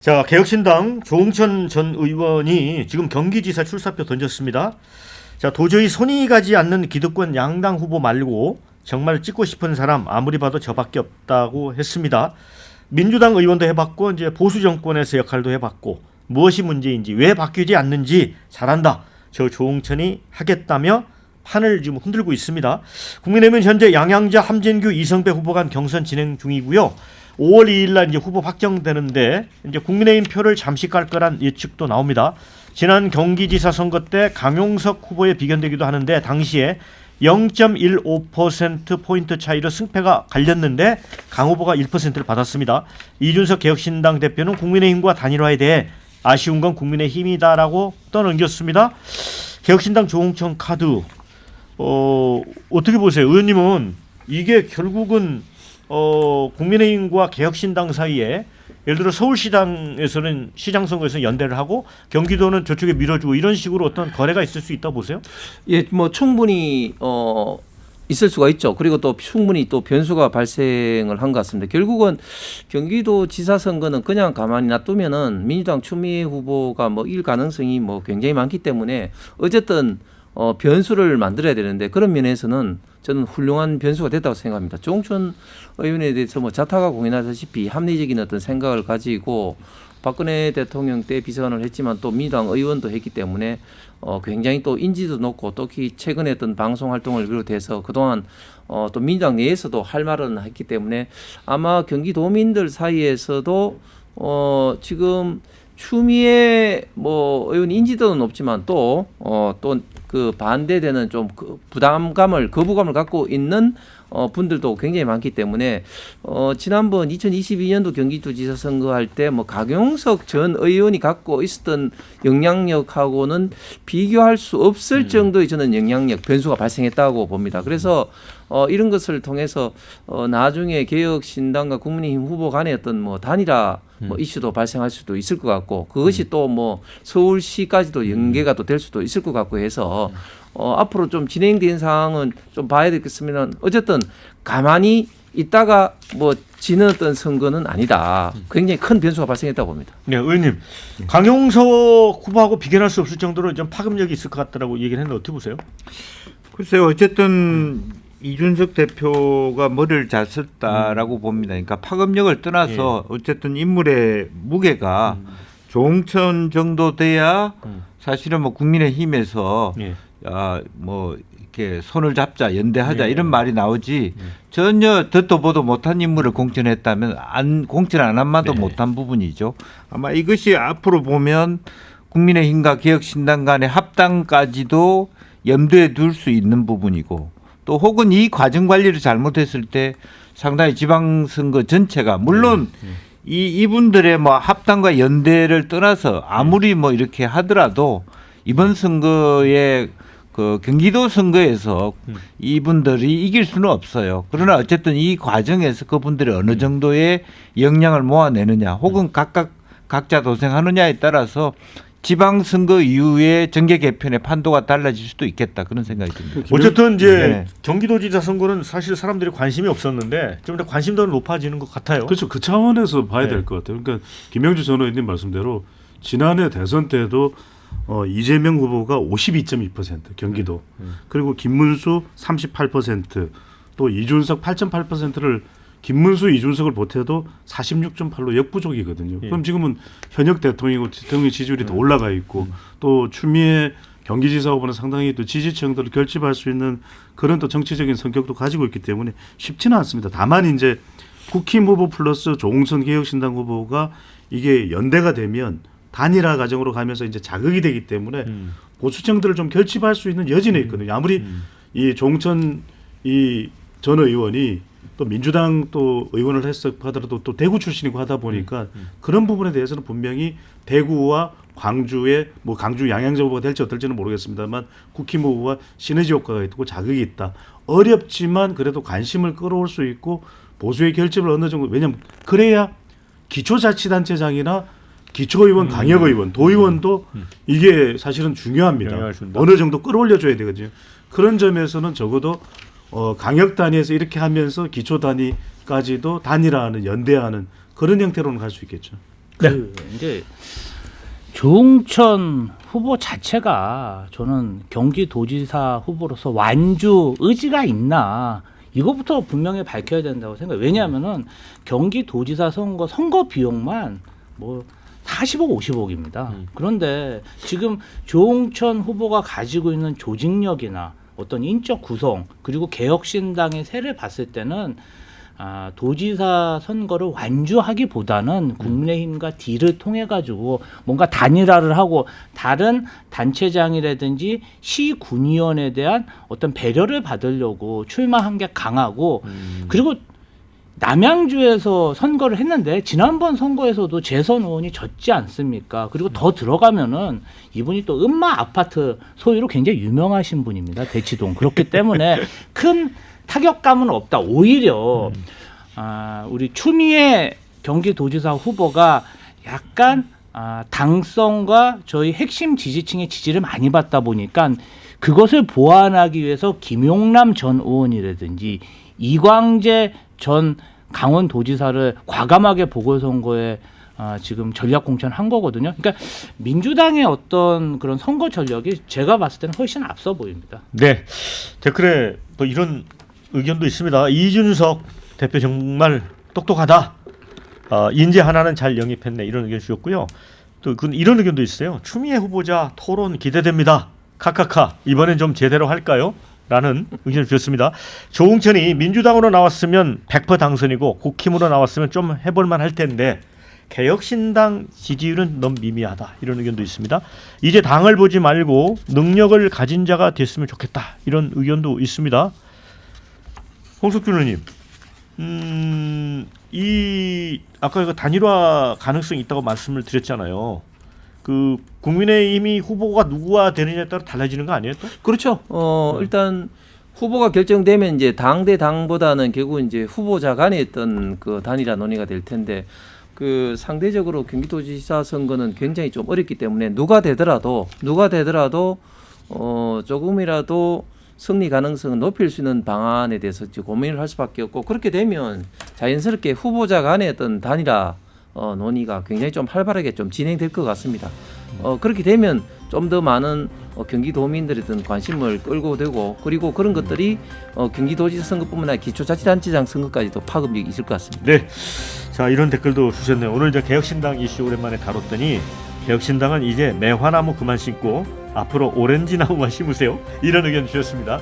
자, 개혁신당 조홍천 전 의원이 지금 경기지사 출사표 던졌습니다. 자, 도저히 손이 가지 않는 기득권 양당 후보 말고 정말 찍고 싶은 사람 아무리 봐도 저밖에 없다고 했습니다. 민주당 의원도 해봤고 이제 보수 정권에서 역할도 해봤고 무엇이 문제인지 왜 바뀌지 않는지 잘한다. 저 조홍천이 하겠다며 판을 지금 흔들고 있습니다. 국민의힘은 현재 양양자, 함진규, 이성배 후보 간 경선 진행 중이고요. 5월 2일 날 이제 후보 확정되는데 이제 국민의힘 표를 잠시 깔 거란 예측도 나옵니다. 지난 경기지사 선거 때 강용석 후보에 비견되기도 하는데 당시에 0.15% 포인트 차이로 승패가 갈렸는데 강 후보가 1%를 받았습니다. 이준석 개혁신당 대표는 국민의힘과 단일화에 대해 아쉬운 건 국민의힘이다라고 떠넘겼습니다. 개혁신당 조홍천 카드 어떻게 보세요? 의원님은 이게 결국은 국민의힘과 개혁신당 사이에 예를 들어 서울시장에서는 시장 선거에서 연대를 하고 경기도는 저쪽에 밀어주고 이런 식으로 어떤 거래가 있을 수 있다고 보세요? 예, 뭐 충분히 있을 수가 있죠. 그리고 또 충분히 또 변수가 발생을 한 것 같습니다. 결국은 경기도 지사 선거는 그냥 가만히 놔두면은 민주당 추미애 후보가 뭐 일 가능성이 뭐 굉장히 많기 때문에 어쨌든 변수를 만들어야 되는데 그런 면에서는 저는 훌륭한 변수가 됐다고 생각합니다. 조홍천 의원에 대해서 뭐 자타가 공인하다시피 합리적인 어떤 생각을 가지고 박근혜 대통령 때 비서관을 했지만 또 민주당 의원도 했기 때문에 굉장히 또 인지도 높고 특히 최근에 어떤 방송 활동을 비롯해서 그동안 또 민주당 내에서도 할 말은 했기 때문에 아마 경기도민들 사이에서도 지금 추미애 뭐 의원 인지도는 높지만 또 그 반대되는 좀 그 부담감을 거부감을 갖고 있는 분들도 굉장히 많기 때문에 지난번 2022년도 경기도지사 선거할 때 뭐 강용석 전 의원이 갖고 있었던 영향력하고는 비교할 수 없을 정도의 저는 영향력 변수가 발생했다고 봅니다. 그래서 이런 것을 통해서 나중에 개혁신당과 국민의힘 후보 간의 어떤 뭐 단일화 뭐 이슈도 발생할 수도 있을 것 같고 그것이 또 뭐 서울시까지도 연계가 또 될 수도 있을 것 같고 해서 앞으로 좀 진행된 상황은 좀 봐야 되겠으면 어쨌든 가만히 있다가 뭐 지는 어떤 선거는 아니다. 굉장히 큰 변수가 발생했다고 봅니다. 네, 의원님 강용석 후보하고 비견할 수 없을 정도로 좀 파급력이 있을 것 같다라고 얘기를 했는데 어떻게 보세요? 글쎄요, 어쨌든 이준석 대표가 머리를 잘 썼다라고 봅니다. 그러니까 파급력을 떠나서 어쨌든 인물의 무게가 조홍천 정도 돼야 사실은 뭐 국민의힘에서 뭐 이렇게 손을 잡자, 연대하자 이런 말이 나오지 전혀 듣도 보도 못한 인물을 공천했다면 공천 안 한 말도 못한 부분이죠. 아마 이것이 앞으로 보면 국민의힘과 개혁신당 간의 합당까지도 염두에 둘 수 있는 부분이고 또 혹은 이 과정 관리를 잘못했을 때 상당히 지방선거 전체가 물론 이분들의 뭐 합당과 연대를 떠나서 아무리 뭐 이렇게 하더라도 이번 선거에 그 경기도 선거에서 이분들이 이길 수는 없어요. 그러나 어쨌든 이 과정에서 그분들이 어느 정도의 역량을 모아내느냐 혹은 각자 도생하느냐에 따라서 지방선거 이후에 정계 개편의 판도가 달라질 수도 있겠다 그런 생각이 듭니다. 어쨌든 이제 경기도지사 선거는 사실 사람들이 관심이 없었는데 좀 더 관심도 높아지는 것 같아요. 그렇죠. 그 차원에서 봐야 될 것 같아요. 그러니까 김영주 전 의원님 말씀대로 지난해 대선 때도 이재명 후보가 52.2% 경기도 그리고 김문수 38% 또 이준석 8.8%를 김문수, 이준석을 보태도 46.8로 역부족이거든요. 그럼 지금은 현역 대통령이고 대통령 지지율이 더 올라가 있고 또 추미애 경기지사 후보는 상당히 또 지지층들을 결집할 수 있는 그런 또 정치적인 성격도 가지고 있기 때문에 쉽지는 않습니다. 다만 이제 국힘 후보 플러스 조홍천 개혁신당 후보가 이게 연대가 되면 단일화 과정으로 가면서 이제 자극이 되기 때문에 보수층들을 좀 결집할 수 있는 여지는 있거든요. 아무리 이 조홍천 전 의원이 또 민주당 또 의원을 했어 하더라도 또 대구 출신이고 하다 보니까 그런 부분에 대해서는 분명히 대구와 광주의 뭐 광주 양양자 후보가 될지 어떨지는 모르겠습니다만 국힘 후보와 시너지 효과가 있고 자극이 있다. 어렵지만 그래도 관심을 끌어올 수 있고 보수의 결집을 어느 정도 왜냐하면 그래야 기초자치단체장이나 기초의원, 강역의원, 도의원도 이게 사실은 중요합니다. 어느 정도 끌어올려줘야 되거든요. 그런 점에서는 적어도 강역 단위에서 이렇게 하면서 기초 단위까지도 단일화하는 연대하는 그런 형태로는 갈 수 있겠죠. 이제 조응천 후보 자체가 저는 경기도지사 후보로서 완주 의지가 있나 이거부터 분명히 밝혀야 된다고 생각해요. 왜냐하면은 경기도지사 선거 비용만 뭐 40억, 50억입니다. 그런데 지금 조응천 후보가 가지고 있는 조직력이나 어떤 인적 구성 그리고 개혁신당의 세를 봤을 때는 도지사 선거를 완주하기보다는 국민의힘과 딜을 통해 가지고 뭔가 단일화를 하고 다른 단체장이라든지 시군의원에 대한 어떤 배려를 받으려고 출마한 게 강하고 그리고 남양주에서 선거를 했는데 지난번 선거에서도 재선 의원이 졌지 않습니까? 그리고 더 들어가면은 이분이 또 음마 아파트 소유로 굉장히 유명하신 분입니다. 대치동. 그렇기 때문에 큰 타격감은 없다. 오히려 우리 추미애 경기도지사 후보가 약간 당성과 저희 핵심 지지층의 지지를 많이 받다 보니까 그것을 보완하기 위해서 김용남 전 의원이라든지 이광재 전 강원도지사를 과감하게 보궐선거에 지금 전략 공천한 거거든요. 그러니까 민주당의 어떤 그런 선거 전략이 제가 봤을 때는 훨씬 앞서 보입니다. 네, 댓글에 또 이런 의견도 있습니다. 이준석 대표 정말 똑똑하다. 인재 하나는 잘 영입했네. 이런 의견 주셨고요. 또 이런 의견도 있어요. 추미애 후보자 토론 기대됩니다. 카카카 이번엔 좀 제대로 할까요? 라는 의견을 주셨습니다. 조응천이 민주당으로 나왔으면 100% 당선이고 국힘으로 나왔으면 좀 해볼만 할 텐데 개혁신당 지지율은 너무 미미하다. 이런 의견도 있습니다. 이제 당을 보지 말고 능력을 가진 자가 됐으면 좋겠다. 이런 의견도 있습니다. 홍석준 의원님, 이 아까 그 단일화 가능성이 있다고 말씀을 드렸잖아요. 그 국민의힘이 후보가 누구가 되느냐에 따라 달라지는 거 아니에요, 또? 그렇죠. 일단 후보가 결정되면 이제 당 대 당보다는 결국 이제 후보자 간의 어떤 그 단일화 논의가 될 텐데 그 상대적으로 경기도지사 선거는 굉장히 좀 어렵기 때문에 누가 되더라도 조금이라도 승리 가능성을 높일 수 있는 방안에 대해서 이제 고민을 할 수밖에 없고 그렇게 되면 자연스럽게 후보자 간의 어떤 단일화 논의가 굉장히 좀 활발하게 좀 진행될 것 같습니다. 그렇게 되면 좀 더 많은 경기도민들의 어떤 관심을 끌고 되고 그리고 그런 것들이 경기도지사 선거뿐만 아니라 기초자치단체장 선거까지도 파급력이 있을 것 같습니다. 네. 자, 이런 댓글도 주셨네요. 오늘 이제 개혁신당 이슈 오랜만에 다뤘더니 개혁신당은 이제 매화나무 그만 심고 앞으로 오렌지 나무만 심으세요. 이런 의견 주셨습니다.